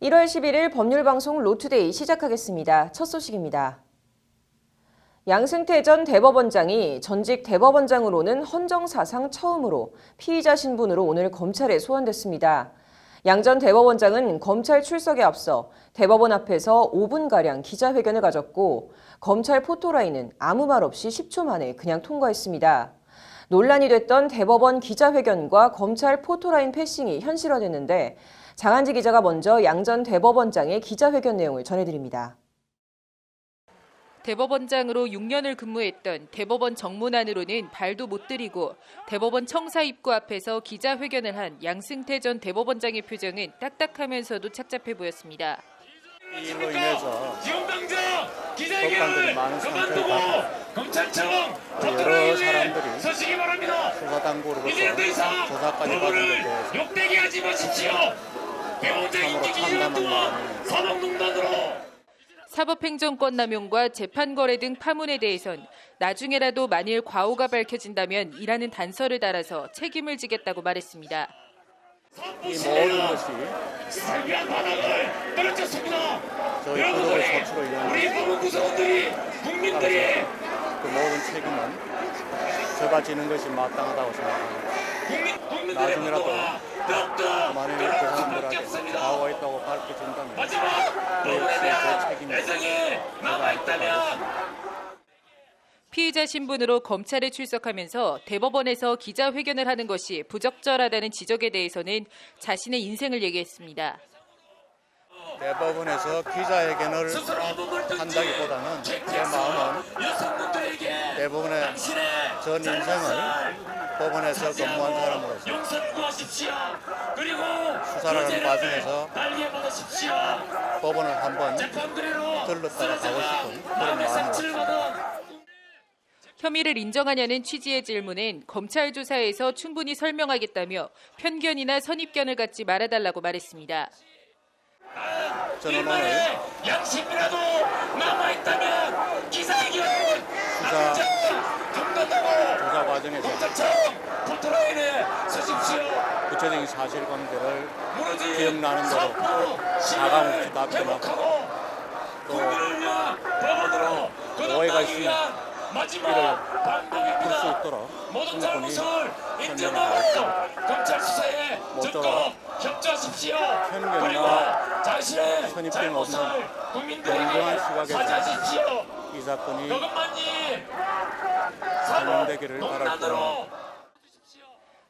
1월 11일 법률방송 로투데이 시작하겠습니다. 첫 소식입니다. 양승태 전 대법원장이 전직 대법원장으로는 헌정사상 처음으로 피의자 신분으로 오늘 검찰에 소환됐습니다. 양 전 대법원장은 검찰 출석에 앞서 대법원 앞에서 5분가량 기자회견을 가졌고 검찰 포토라인은 아무 말 없이 10초 만에 그냥 통과했습니다. 논란이 됐던 대법원 기자회견과 검찰 포토라인 패싱이 현실화됐는데 장한지 기자가 먼저 양 전 대법원장의 기자회견 내용을 전해드립니다. 대법원장으로 6년을 근무했던 대법원 정문안으로는 발도 못 들이고 대법원 청사 입구 앞에서 기자회견을 한 양승태 전 대법원장의 표정은 딱딱하면서도 착잡해 보였습니다. 이 일로 인해서 법관들이 많은 상처를 받고 검찰청 여러 사람들이 서시기 바랍니다. 수사당국으로부터 이제 더 이상 조사까지 받은 데 대해서 욕되게 하지 마십시오. 배우자 인기 기준을 또한 사법농단으로 사법행정권 남용과 재판거래 등 파문에 대해선 나중에라도 만일 과오가 밝혀진다면 이라는 단서를 달아서 책임을 지겠다고 말했습니다. 이 모든 것이 살비한 바닥을 떨어졌습니다. 저희 구독의 소출을 위한 우리 법원 구성원들이 국민들이 그 모든 책임은 제가 지는 것이 마땅하다고 생각합니다. 나중에라도 만일 그 사람들에게 과오가 있다고 밝혀진다면 그 역시 제 책임이 제가 안고 피의자 신분으로 검찰에 출석하면서 대법원에서 기자회견을 하는 것이 부적절하다는 지적에 대해서는 자신의 인생을 얘기했습니다. 대법원에서 기자회견을 한다기보다는 제 마음은 대법원의 전 인생을 법원에서 근무한 사람으로서 수사를 하는 과정에서 법원을 한번 들렀다가 가고 싶은 그런 마음으로 혐의를 인정하냐는 취지의 질문엔 검찰 조사에서 충분히 설명하겠다며 편견이나 선입견을 갖지 말아달라고 말했습니다. 저는 오늘 양심이라도 남아있다면 기사회견 조사 과정에서 포토라인에 서십시오. 구체적인 사실관계를 기억나는 대로 가감없이 답변하고 또 오해가 있으면 이를 풀 수 있도록 모든 충분히 잘못을 설명을 인정하고 하겠습니다. 검찰 수사에 적극 협조하십시오. 편견이나 자신의 선입견 잘못을 없는 국민들에게 공정한 시각에서 사죄하십시오. 이 사건이 그것만이 설명되기를 바랄 뿐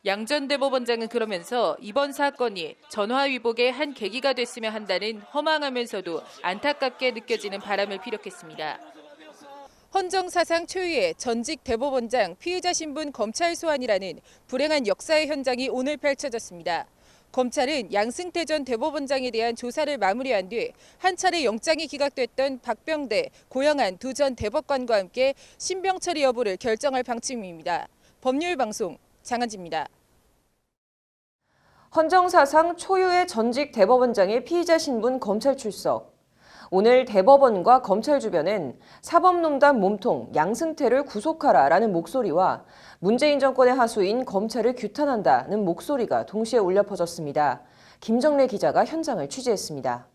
양 전 대법원장은 그러면서 이번 사건이 전화위복의 한 계기가 됐으면 한다는 허망하면서도 안타깝게 느껴지는 바람을 피력했습니다. 헌정사상 초유의 전직 대법원장 피의자 신분 검찰 소환이라는 불행한 역사의 현장이 오늘 펼쳐졌습니다. 검찰은 양승태 전 대법원장에 대한 조사를 마무리한 뒤 한 차례 영장이 기각됐던 박병대, 고영한 두 전 대법관과 함께 신병 처리 여부를 결정할 방침입니다. 법률방송 장한지입니다. 헌정사상 초유의 전직 대법원장의 피의자 신분 검찰 출석. 오늘 대법원과 검찰 주변엔 사법농단 몸통 양승태를 구속하라라는 목소리와 문재인 정권의 하수인 검찰을 규탄한다는 목소리가 동시에 울려 퍼졌습니다. 김정래 기자가 현장을 취재했습니다.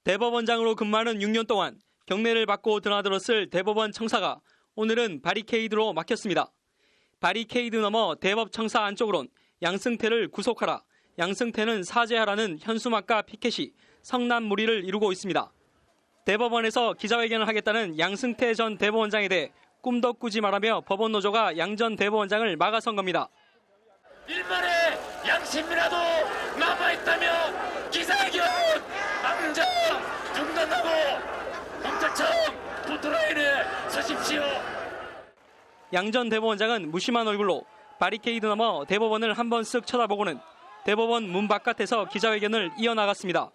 대법원장으로 근무하는 6년 동안 경례를 받고 드나들었을 대법원 청사가 오늘은 바리케이드로 막혔습니다. 바리케이드 너머 대법 청사 안쪽으론 양승태를 구속하라, 양승태는 사죄하라는 현수막과 피켓이 성남무리를 이루고 있습니다. 대법원에서 기자회견을 하겠다는 양승태 전 대법원장에 대해 꿈도 꾸지 말라며 법원 노조가 양 전 대법원장을 막아선 겁니다. 일말의 양심이라도 남아있다면 기사회견 당장 중단하고 검찰청 포토라인에 서십시오. 양 전 대법원장은 무심한 얼굴로 바리케이드 넘어 대법원을 한번 쓱 쳐다보고는 대법원 문 바깥에서 기자회견을 이어나갔습니다.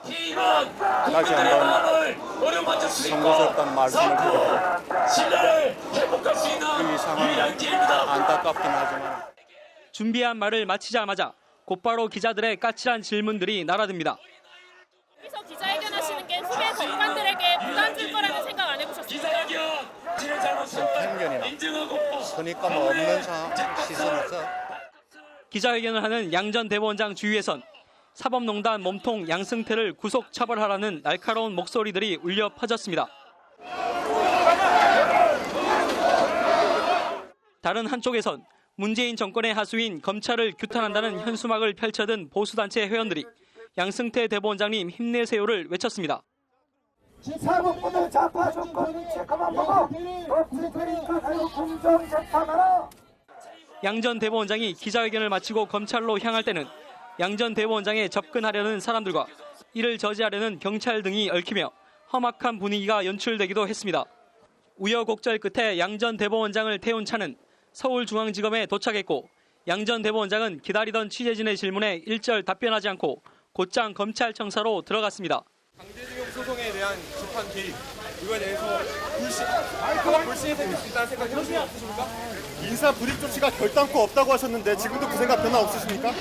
다시 한번 송구스럽다는 말씀을 드리고 신뢰를 회복할 수 있는 이 상황은 유일한 길입니다. 안타깝긴 하지만 준비한 말을 마치자마자 곧바로 기자들의 까칠한 질문들이 날아듭니다. 여기서 기자회견하시는 게 후배 법관들에게 부담 줄 거라는 생각 안 해보셨습니까? 편견이나 선입감 없는 시선에서 기자회견을 하는 양 전 대법원장 주위에선 사법농단 몸통 양승태를 구속 처벌하라는 날카로운 목소리들이 울려 퍼졌습니다. 다른 한쪽에선 문재인 정권의 하수인 검찰을 규탄한다는 현수막을 펼쳐든 보수단체 회원들이 양승태 대법원장님 힘내세요를 외쳤습니다. 사법부를 잡아준 거는 그만 보고 없을 테니까 가요 공정 재판하라. 양 전 대법원장이 기자회견을 마치고 검찰로 향할 때는 양 전 대법원장에 접근하려는 사람들과 이를 저지하려는 경찰 등이 얽히며 험악한 분위기가 연출되기도 했습니다. 우여곡절 끝에 양 전 대법원장을 태운 차는 서울중앙지검에 도착했고 양 전 대법원장은 기다리던 취재진의 질문에 일절 답변하지 않고 곧장 검찰청사로 들어갔습니다. 강제징용 소송에 대한 재판 개입, 이거에 대해서 불신이 생길 수 있다는 생각이 없으십니까? 인사 불이익 조치가 결단코 없다고 하셨는데 지금도 그 생각 변화 없으십니까?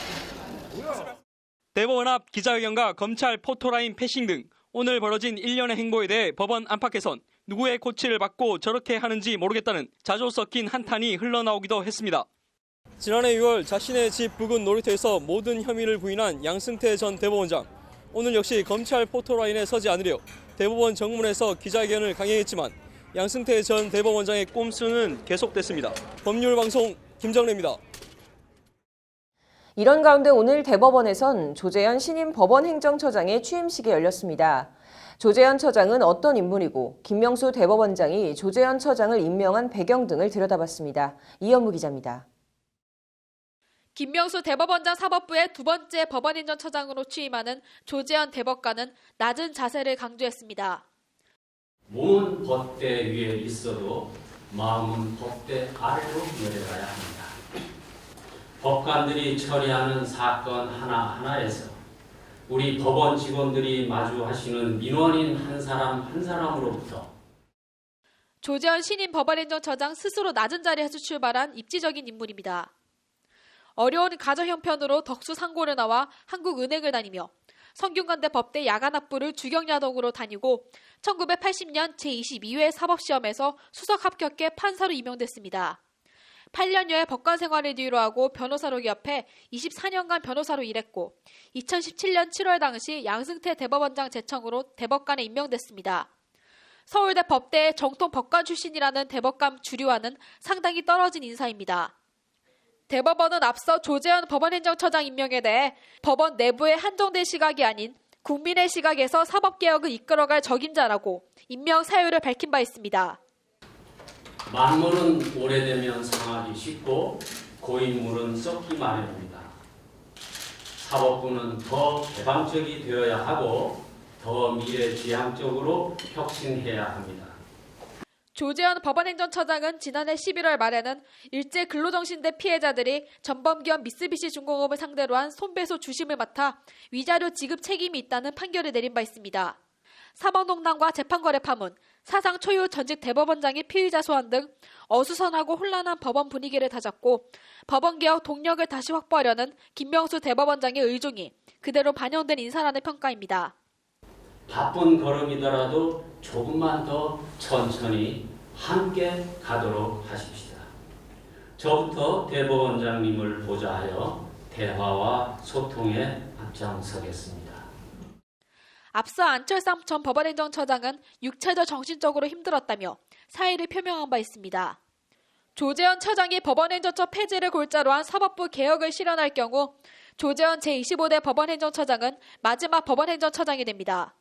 대법원 앞 기자회견과 검찰 포토라인 패싱 등 오늘 벌어진 일련의 행보에 대해 법원 안팎에선 누구의 코치를 받고 저렇게 하는지 모르겠다는 자조 섞인 한탄이 흘러나오기도 했습니다. 지난해 6월 자신의 집 부근 놀이터에서 모든 혐의를 부인한 양승태 전 대법원장. 오늘 역시 검찰 포토라인에 서지 않으려 대법원 정문에서 기자회견을 강행했지만 양승태 전 대법원장의 꼼수는 계속됐습니다. 법률방송 김정래입니다. 이런 가운데 오늘 대법원에선 조재현 신임 법원행정처장의 취임식이 열렸습니다. 조재현 처장은 어떤 인물이고 김명수 대법원장이 조재현 처장을 임명한 배경 등을 들여다봤습니다. 이현무 기자입니다. 김명수 대법원장 사법부의 두 번째 법원행정처장으로 취임하는 조재현 대법관은 낮은 자세를 강조했습니다. 몸은 법대 위에 있어도 마음은 법대 아래로 내려가야 합니다. 법관들이 처리하는 사건 하나하나에서 우리 법원 직원들이 마주하시는 민원인 한 사람 한 사람으로부터 조재현 신임 법원행정처장 스스로 낮은 자리에서 출발한 입지적인 인물입니다. 어려운 가정 형편으로 덕수 상고를 나와 한국은행을 다니며 성균관대 법대 야간학부를 주경야동으로 다니고 1980년 제22회 사법시험에서 수석 합격해 판사로 임용됐습니다. 8년여의 법관 생활을 뒤로 하고 변호사로 기업해 24년간 변호사로 일했고 2017년 7월 당시 양승태 대법원장 제청으로 대법관에 임명됐습니다. 서울대 법대의 정통 법관 출신이라는 대법관 주류와는 상당히 떨어진 인사입니다. 대법원은 앞서 조재현 법원행정처장 임명에 대해 법원 내부의 한정된 시각이 아닌 국민의 시각에서 사법개혁을 이끌어갈 적임자라고 임명 사유를 밝힌 바 있습니다. 만물은 오래되면 상하기 쉽고 고인물은 썩기 마련입니다. 사법부는 더 개방적이 되어야 하고 더 미래지향적으로 혁신해야 합니다. 조재현 법원행정처장은 지난해 11월 말에는 일제 근로정신대 피해자들이 전범기업 미쓰비시중공업을 상대로 한 손배소 주심을 맡아 위자료 지급 책임이 있다는 판결을 내린 바 있습니다. 사법농단과 재판거래 파문, 사상 초유 전직 대법원장의 피의자 소환 등 어수선하고 혼란한 법원 분위기를 다잡고 법원개혁 동력을 다시 확보하려는 김명수 대법원장의 의중이 그대로 반영된 인사라는 평가입니다. 바쁜 걸음이더라도 조금만 더 천천히 함께 가도록 하십시다. 저부터 대법원장님을 보좌하여 대화와 소통에 앞장서겠습니다. 앞서 안철상 전 법원행정처장은 육체적 정신적으로 힘들었다며 사의를 표명한 바 있습니다. 조재현 처장이 법원행정처 폐지를 골자로 한 사법부 개혁을 실현할 경우 조재현 제25대 법원행정처장은 마지막 법원행정처장이 됩니다.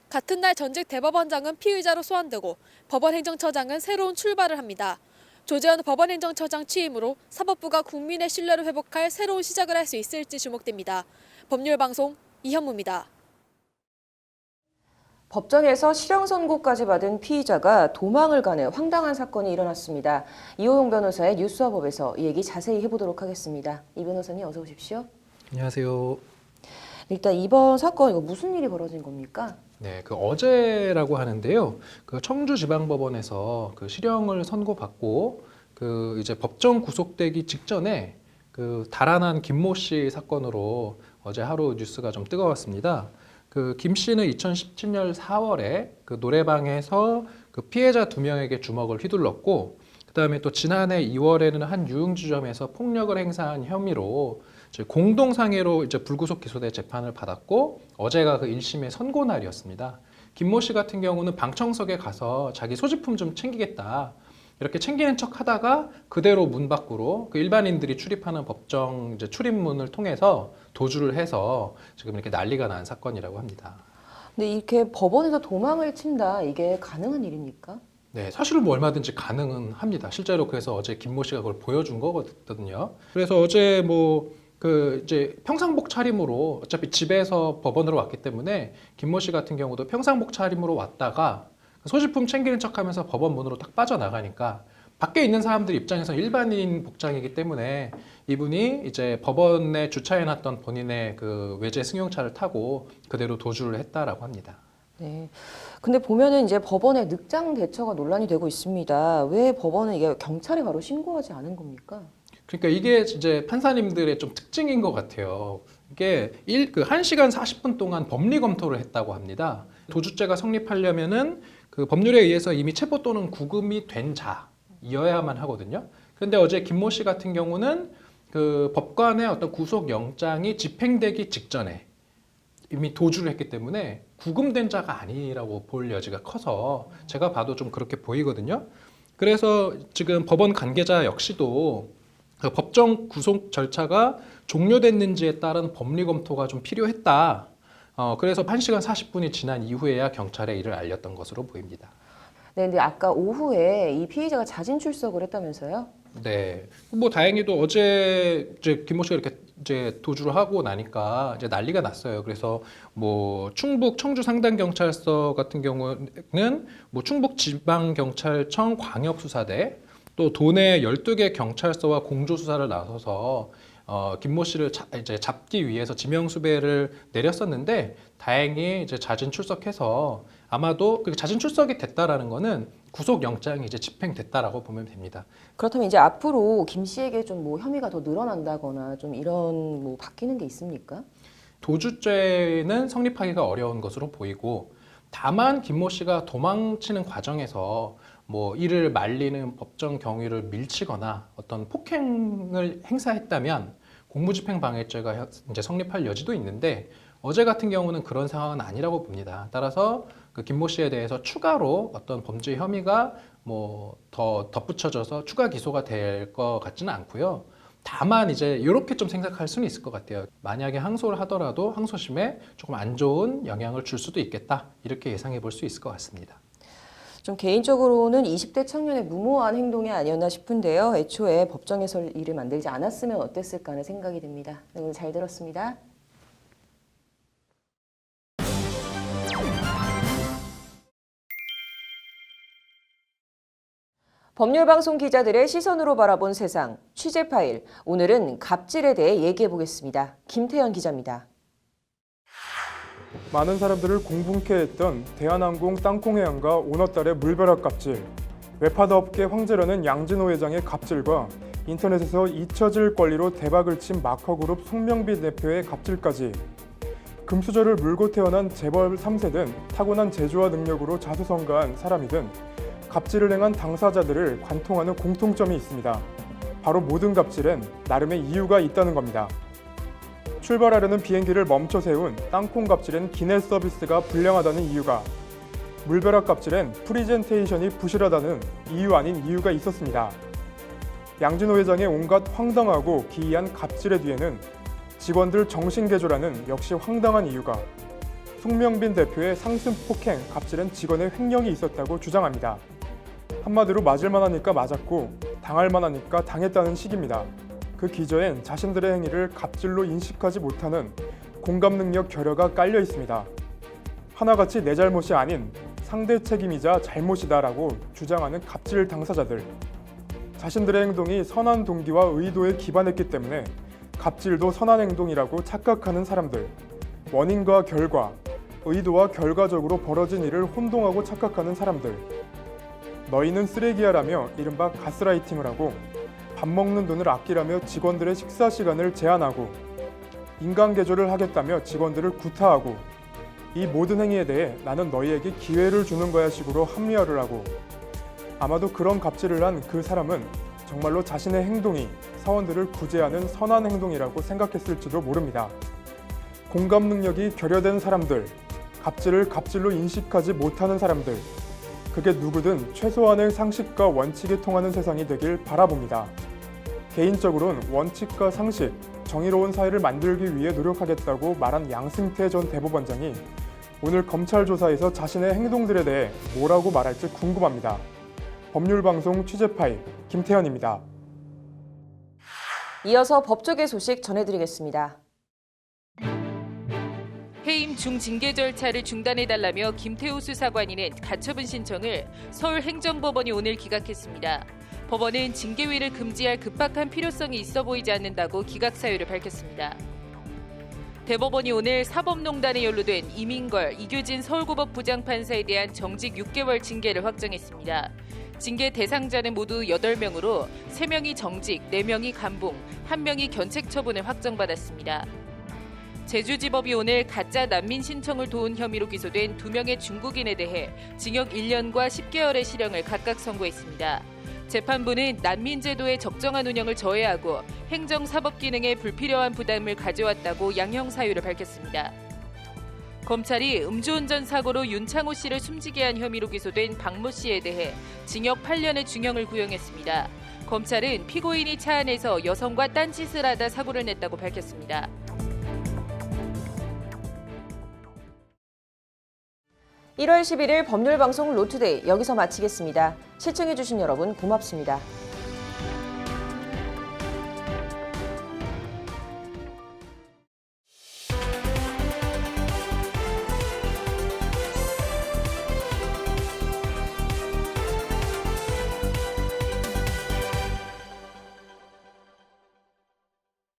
같은 날 전직 대법원장은 피의자로 소환되고 법원행정처장은 새로운 출발을 합니다. 조재현 법원행정처장 취임으로 사법부가 국민의 신뢰를 회복할 새로운 시작을 할 수 있을지 주목됩니다. 법률방송 이현무입니다. 법정에서 실형 선고까지 받은 피의자가 도망을 가는 황당한 사건이 일어났습니다. 이호용 변호사의 뉴스와법에서 이 얘기 자세히 해보도록 하겠습니다. 이 변호사님 어서 오십시오. 안녕하세요. 일단 이번 사건 이거 무슨 일이 벌어진 겁니까? 네, 어제라고 하는데요. 청주지방법원에서 실형을 선고받고 이제 법정 구속되기 직전에 달아난 김모 씨 사건으로 어제 하루 뉴스가 좀 뜨거웠습니다. 김 씨는 2017년 4월에 노래방에서 피해자 2명에게 주먹을 휘둘렀고 그다음에 또 지난해 2월에는 한 유흥주점에서 폭력을 행사한 혐의로 공동상해로 이제 불구속 기소돼 재판을 받았고 어제가 그 1심의 선고 날이었습니다. 김모 씨 같은 경우는 방청석에 가서 자기 소지품 좀 챙기겠다. 이렇게 챙기는 척 하다가 그대로 문 밖으로 그 일반인들이 출입하는 법정 이제 출입문을 통해서 도주를 해서 지금 이렇게 난리가 난 사건이라고 합니다. 근데 이렇게 법원에서 도망을 친다, 이게 가능한 일입니까? 네, 사실은 뭐 얼마든지 가능은 합니다. 실제로 그래서 어제 김모 씨가 그걸 보여준 거거든요. 그래서 어제 이제 평상복 차림으로 어차피 집에서 법원으로 왔기 때문에 김모 씨 같은 경우도 평상복 차림으로 왔다가 소지품 챙기는 척하면서 법원 문으로 딱 빠져나가니까 밖에 있는 사람들 입장에서 일반인 복장이기 때문에 이분이 이제 법원에 주차해놨던 본인의 그 외제 승용차를 타고 그대로 도주를 했다라고 합니다. 네. 근데 보면은 이제 법원의 늑장 대처가 논란이 되고 있습니다. 왜 법원은 이게 경찰에 바로 신고하지 않은 겁니까? 그러니까 이게 이제 판사님들의 좀 특징인 것 같아요. 이게 1시간 40분 동안 법리 검토를 했다고 합니다. 도주죄가 성립하려면은 그 법률에 의해서 이미 체포 또는 구금이 된 자이어야만 하거든요. 그런데 어제 김모 씨 같은 경우는 그 법관의 어떤 구속 영장이 집행되기 직전에 이미 도주를 했기 때문에 구금된 자가 아니라고 볼 여지가 커서 제가 봐도 좀 그렇게 보이거든요. 그래서 지금 법원 관계자 역시도 그 법정 구속 절차가 종료됐는지에 따른 법리 검토가 좀 필요했다. 그래서 1시간 40분이 지난 이후에야 경찰에 이를 알렸던 것으로 보입니다. 네, 근데 아까 오후에 이 피의자가 자진 출석을 했다면서요? 네, 뭐 다행히도 어제 이제 김모 씨가 이렇게 이제 도주를 하고 나니까 이제 난리가 났어요. 그래서 뭐 충북 청주 상당경찰서 같은 경우는 뭐 충북지방경찰청 광역수사대 또 도내 12개 경찰서와 공조수사를 나서서 김모 씨를 이제 잡기 위해서 지명수배를 내렸었는데 다행히 이제 자진 출석해서 아마도 그 자진 출석이 됐다라는 거는 구속영장이 이제 집행됐다라고 보면 됩니다. 그렇다면 이제 앞으로 김 씨에게 좀 뭐 혐의가 더 늘어난다거나 좀 이런 뭐 바뀌는 게 있습니까? 도주죄는 성립하기가 어려운 것으로 보이고 다만 김모 씨가 도망치는 과정에서 뭐 이를 말리는 법정 경위를 밀치거나 어떤 폭행을 행사했다면 공무집행방해죄가 이제 성립할 여지도 있는데 어제 같은 경우는 그런 상황은 아니라고 봅니다. 따라서 그 김모 씨에 대해서 추가로 어떤 범죄 혐의가 뭐 더 덧붙여져서 추가 기소가 될 것 같지는 않고요. 다만 이제 이렇게 좀 생각할 수는 있을 것 같아요. 만약에 항소를 하더라도 항소심에 조금 안 좋은 영향을 줄 수도 있겠다. 이렇게 예상해 볼 수 있을 것 같습니다. 좀 개인적으로는 20대 청년의 무모한 행동이 아니었나 싶은데요. 애초에 법정에서 일을 만들지 않았으면 어땠을까 하는 생각이 듭니다. 오늘 잘 들었습니다. 법률방송 기자들의 시선으로 바라본 세상, 취재 파일. 오늘은 갑질에 대해 얘기해 보겠습니다. 김태현 기자입니다. 많은 사람들을 공분케 했던 대한항공 땅콩해양과 오너딸의 물벼락 갑질, 웹하드 업계 황제라는 양진호 회장의 갑질과 인터넷에서 잊혀질 권리로 대박을 친 마커그룹 송명빈 대표의 갑질까지 금수저를 물고 태어난 재벌 3세든 타고난 재주와 능력으로 자수성가한 사람이든 갑질을 행한 당사자들을 관통하는 공통점이 있습니다. 바로 모든 갑질엔 나름의 이유가 있다는 겁니다. 출발하려는 비행기를 멈춰 세운 땅콩 갑질엔 기내 서비스가 불량하다는 이유가, 물벼락 갑질엔 프리젠테이션이 부실하다는 이유 아닌 이유가 있었습니다. 양진호 회장의 온갖 황당하고 기이한 갑질의 뒤에는 직원들 정신개조라는 역시 황당한 이유가, 송명빈 대표의 상습 폭행 갑질엔 직원의 횡령이 있었다고 주장합니다. 한마디로 맞을 만하니까 맞았고 당할 만하니까 당했다는 식입니다. 그 기저엔 자신들의 행위를 갑질로 인식하지 못하는 공감 능력 결여가 깔려 있습니다. 하나같이 내 잘못이 아닌 상대 책임이자 잘못이다라고 주장하는 갑질 당사자들. 자신들의 행동이 선한 동기와 의도에 기반했기 때문에 갑질도 선한 행동이라고 착각하는 사람들. 원인과 결과, 의도와 결과적으로 벌어진 일을 혼동하고 착각하는 사람들. 너희는 쓰레기야라며 이른바 가스라이팅을 하고 밥 먹는 돈을 아끼라며 직원들의 식사 시간을 제한하고 인간개조를 하겠다며 직원들을 구타하고 이 모든 행위에 대해 나는 너희에게 기회를 주는 거야 식으로 합리화를 하고 아마도 그런 갑질을 한 그 사람은 정말로 자신의 행동이 사원들을 구제하는 선한 행동이라고 생각했을지도 모릅니다. 공감 능력이 결여된 사람들, 갑질을 갑질로 인식하지 못하는 사람들, 그게 누구든 최소한의 상식과 원칙에 통하는 세상이 되길 바라봅니다. 개인적으로는 원칙과 상식, 정의로운 사회를 만들기 위해 노력하겠다고 말한 양승태 전 대법원장이 오늘 검찰 조사에서 자신의 행동들에 대해 뭐라고 말할지 궁금합니다. 법률방송 취재 파일 김태현입니다. 이어서 법조계 소식 전해드리겠습니다. 해임 중징계 절차를 중단해달라며 김태우 수사관이는 가처분 신청을 서울행정법원이 오늘 기각했습니다. 법원은 징계위를 금지할 급박한 필요성이 있어 보이지 않는다고 기각 사유를 밝혔습니다. 대법원이 오늘 사법농단에 연루된 이민걸, 이규진 서울고법 부장판사에 대한 정직 6개월 징계를 확정했습니다. 징계 대상자는 모두 8명으로 3명이 정직, 4명이 감봉, 1명이 견책 처분을 확정받았습니다. 제주지법이 오늘 가짜 난민 신청을 도운 혐의로 기소된 2명의 중국인에 대해 징역 1년과 10개월의 실형을 각각 선고했습니다. 재판부는 난민 제도의 적정한 운영을 저해하고 행정사법 기능에 불필요한 부담을 가져왔다고 양형 사유를 밝혔습니다. 검찰이 음주운전 사고로 윤창호 씨를 숨지게 한 혐의로 기소된 박모 씨에 대해 징역 8년의 중형을 구형했습니다. 검찰은 피고인이 차 안에서 여성과 딴짓을 하다 사고를 냈다고 밝혔습니다. (1월 11일) 법률방송 로투데이 여기서 마치겠습니다. 시청해주신 여러분 고맙습니다.